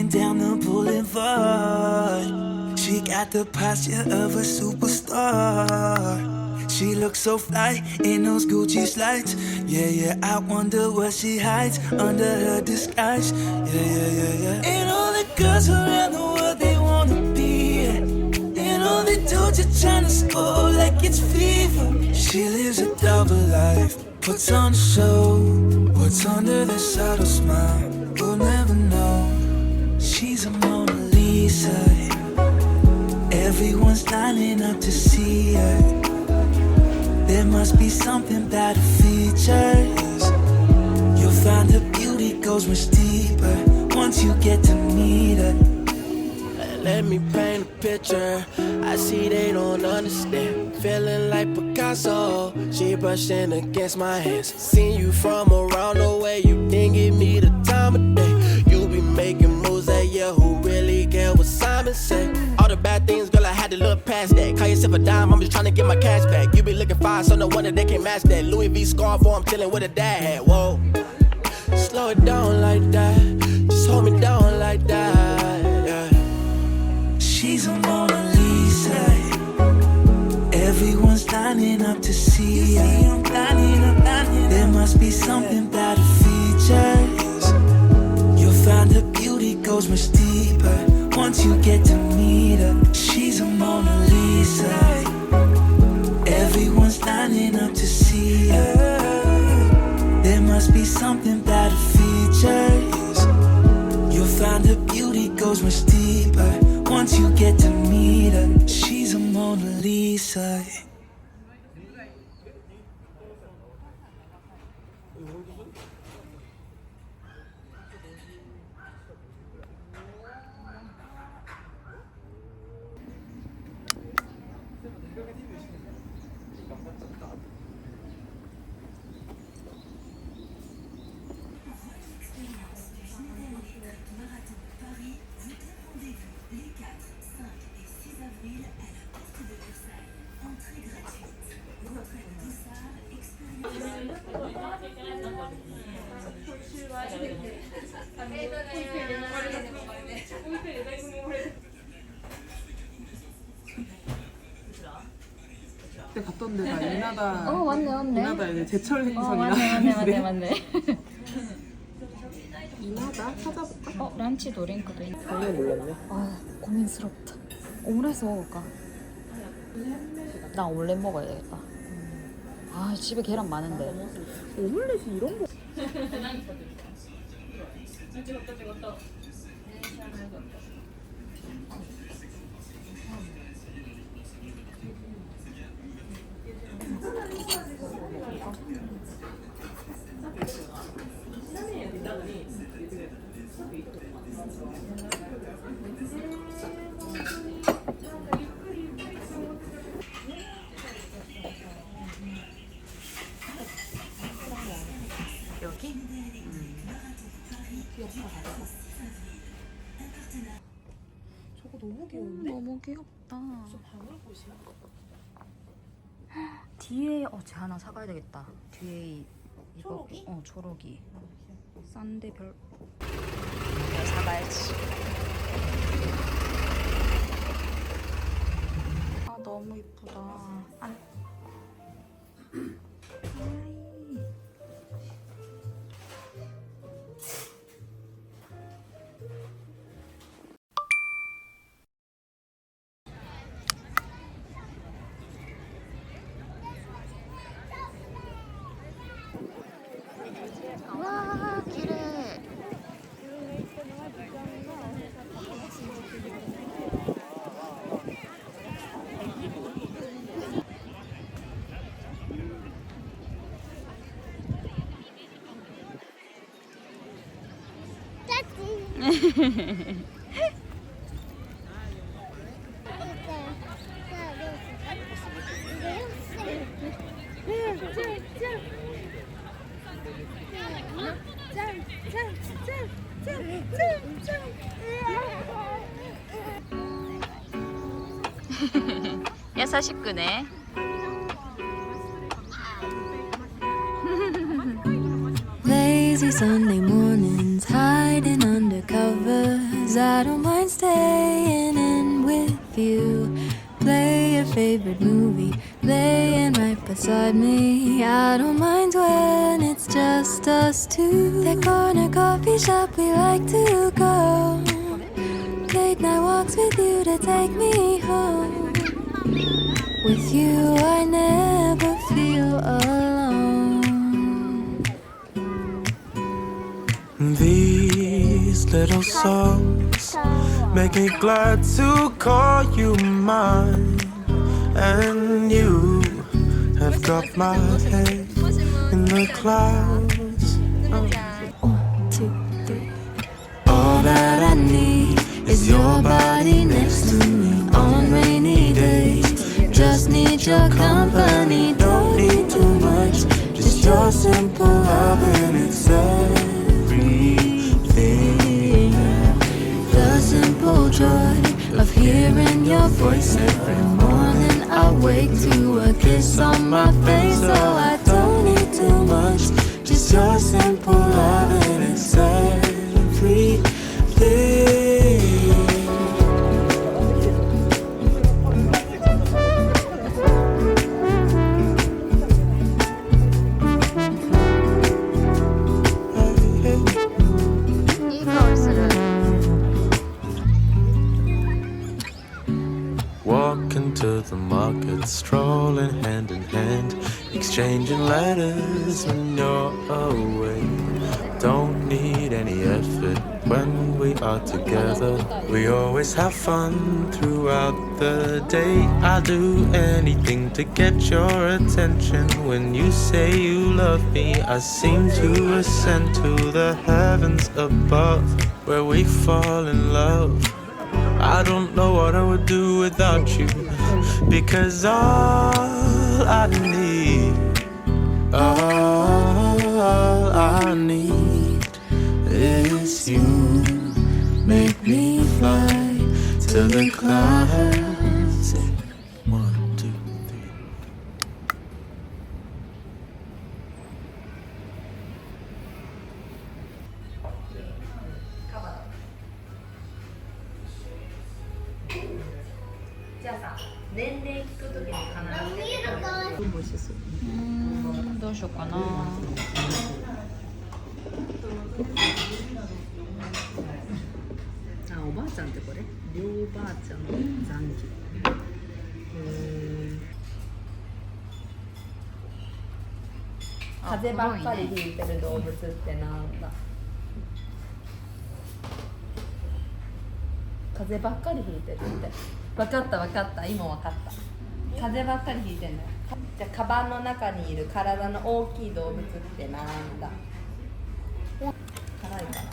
walking down the boulevard. She got the posture of a superstar. She looks so fly in those Gucci slides. Yeah, yeah, I wonder what she hides under her disguise. Yeah. And all the girls around the world, they wanna be it. And all they do just tryna score like it's fever. She lives a double life, puts on a show. What's under the subtle smile, we'll never know. She's a Mona Lisa. Everyone's lining up to see her. There must be something about her features. You'll find her beauty goes much deeper once you get to meet her. Let me paint a picture. I see they don't understand. Feeling like Picasso. She brushing against my hands. Seen you from around the way. You didn't give me the time of day. You be making moves that yeah, who really care what Simon said? All the bad things, girl, I had to look past that. Call yourself a dime, I'm just trying to get my cash back. You be looking fine, so no wonder they can't match that. Louis V scarf, or I'm chilling with a dad hat. Whoa, slow it down like that. Just hold me down like that. Yeah. She's a Mona Lisa. Everyone's lining up to see her. There must be something about her features. You'll find her beauty goes much deeper once you get to meet her. She's a Mona Lisa. Everyone's lining up to see her. There must be something about her features. You'll find her beauty goes much deeper once you get to meet her. She's a Mona Lisa. 그때 갔던 데가 이나다. 맞네. 이나다 이제 제철 행성이라. 맞네. 이나다 찾아볼까? 란치 도링크도 있네. 전혀 몰랐네. 아, 고민스럽다. 오므라이스 먹을까? 나 오믈렛 먹어야 되겠다. 아, 집에 계란 많은데. 오믈렛이 이런 거. 여기? 저거 너무 귀여운데? 너무 귀엽다. 뒤에 쟤 하나 사가야 되겠다. 뒤에 이거 초록이? 초록이. 싼데 별. 이거 사가야지. 아, 너무 이쁘다. 아이. 와, 길해. 여사 식구네. Lazy Sunday mornings, hiding under covers 'cause I don't mind staying in with you. Play your favorite movie, laying right beside me. I don't mind when it's just us two. That corner coffee shop we like to go. Late night walks with you to take me home. With you I never feel alone. These little songs make me glad to call you mine. And you have got my head in the clouds. 1, 2, 3. All that I need is your body next to me on rainy days. Just need your company, don't need too much. Just your simple love and it's everything. The simple joy of hearing your voice every morning. I wake to a kiss on my face, so I don't need too much. Just your simple love and it's everything. Walking to the market, strolling hand in hand, exchanging letters when you're away. Don't need any effort when we are together. We always have fun throughout the day. I'll do anything to get your attention. When you say you love me, I seem to ascend to the heavens above, where we fall in love. I don't know what I would do without you, because all I need is you. Make me fly to the clouds. 1, 2, 3.どうしようかな。あ、おばあちゃんってこれ両ばあちゃんの残機。風ばっかりひいてる動物ってなんだ。風ばっかりひいてるって。分かった分かった、今分かった。風ばっかりひいてんのよ。じゃあカバンの中にいる体の大きい動物ってなんだ。辛いかな。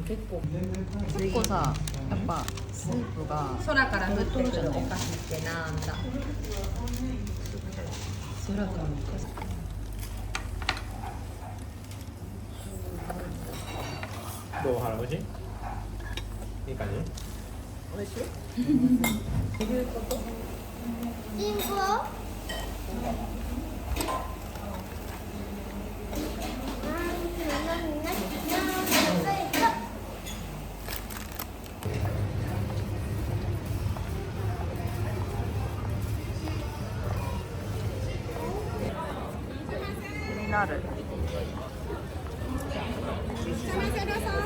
結構さ、やっぱスープが空から降ってくるお菓子ってなんだ。空からのお菓子。どう腹美味しい？いい感じ？美味しい？どういうこと？リンゴ？気になる。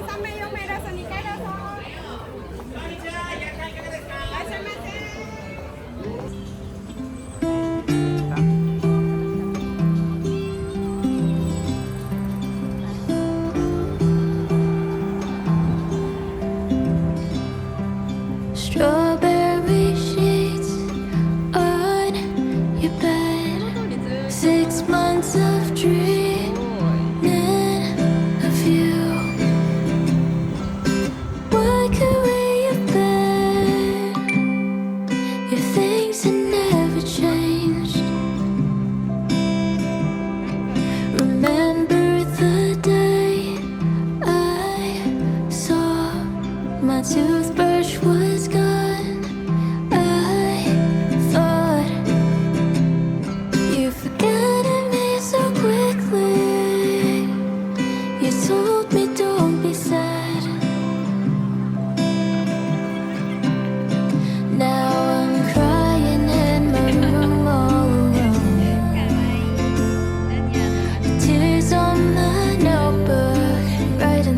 3名4名ラスト2回ラスト。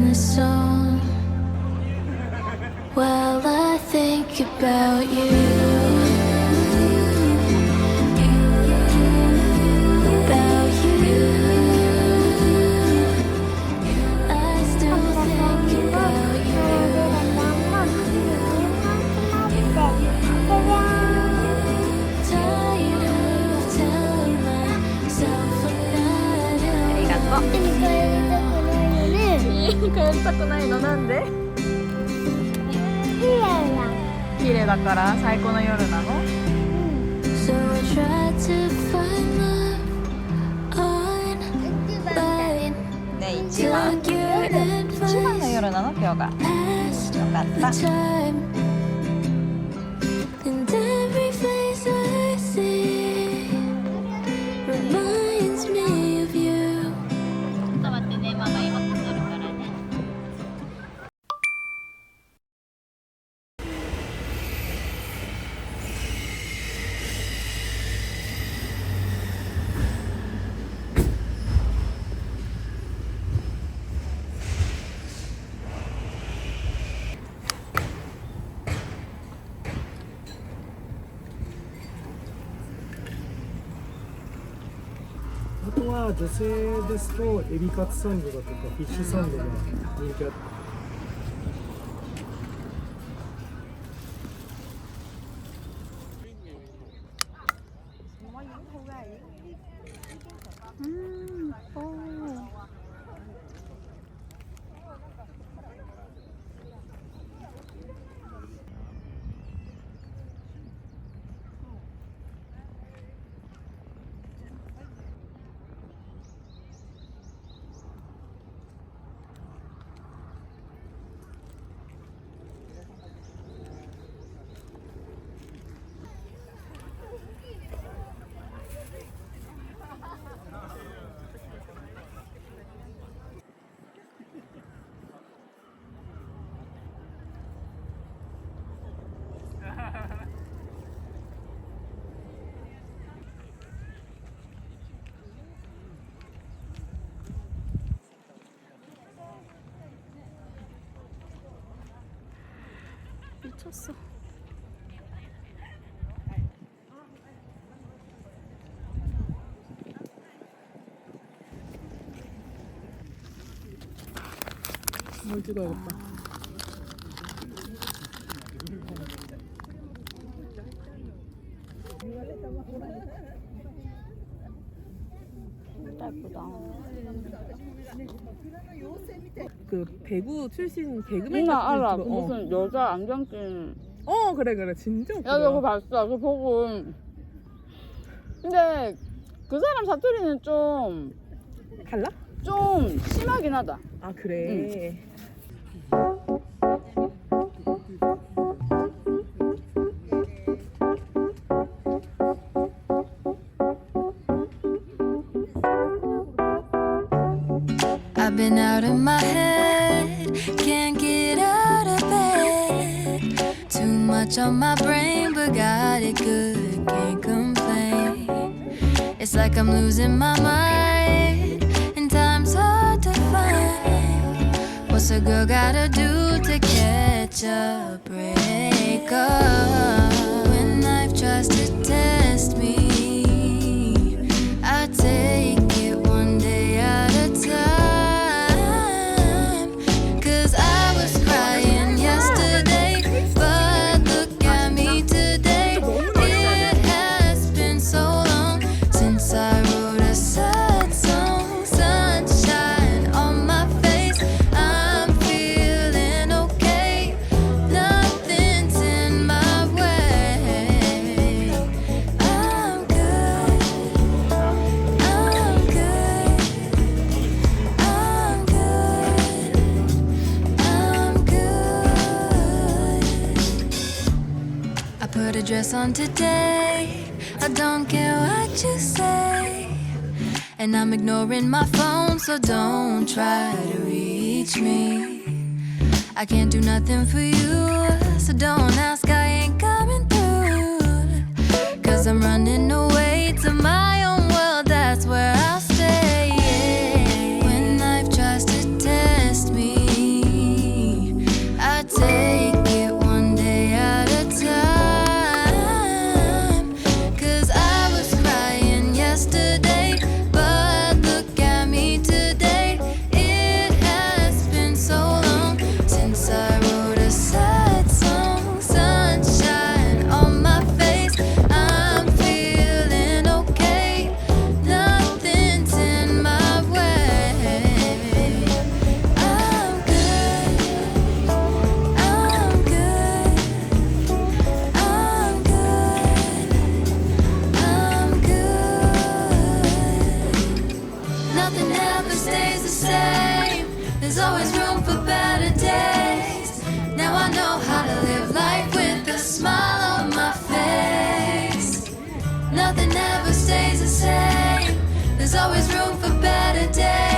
in the song while I think about you. About you. I still think about you. Tired of telling myself another. 帰りたくないのなんで？綺麗だから最高の夜なの？ So I tried to find love online ね、一番 Took your 一番の advice 夜なの今日が。 past よかった。 the time And every face I see reminds me of you ちょっと待ってね、ママ今撮るからね。あとは女性ですとエビカツサンドだとかフィッシュサンドが人気あって。미쳤어. 뭘 찍어야겠다. 예쁘다. 그 배구 출신 개그맨 누나 알아. 그 유튜버. 무슨 여자 안경 낀. 그래 진짜 야, 웃기다. 그거 봤어. 그거 보고. 근데 그 사람 사투리는 좀 달라? 심하긴 하다. 아 그래. I've been out of my head, can't get out of bed. Too much on my brain, but got it good, can't complain. It's like I'm losing my mind, and time's hard to find. What's a girl gotta do to catch a break up? When life tries to test me, I take it one day at a time. Dress on today, I don't care what you say. And I'm ignoring my phone, so don't try to reach me. I can't do nothing for you, so don't ask, I ain't coming through. Cause I'm running away to my own world, that's where I'll stay. When life tries to test me, room for better days. Now I know how to live life with a smile on my face. Nothing ever stays the same. There's always room for better days.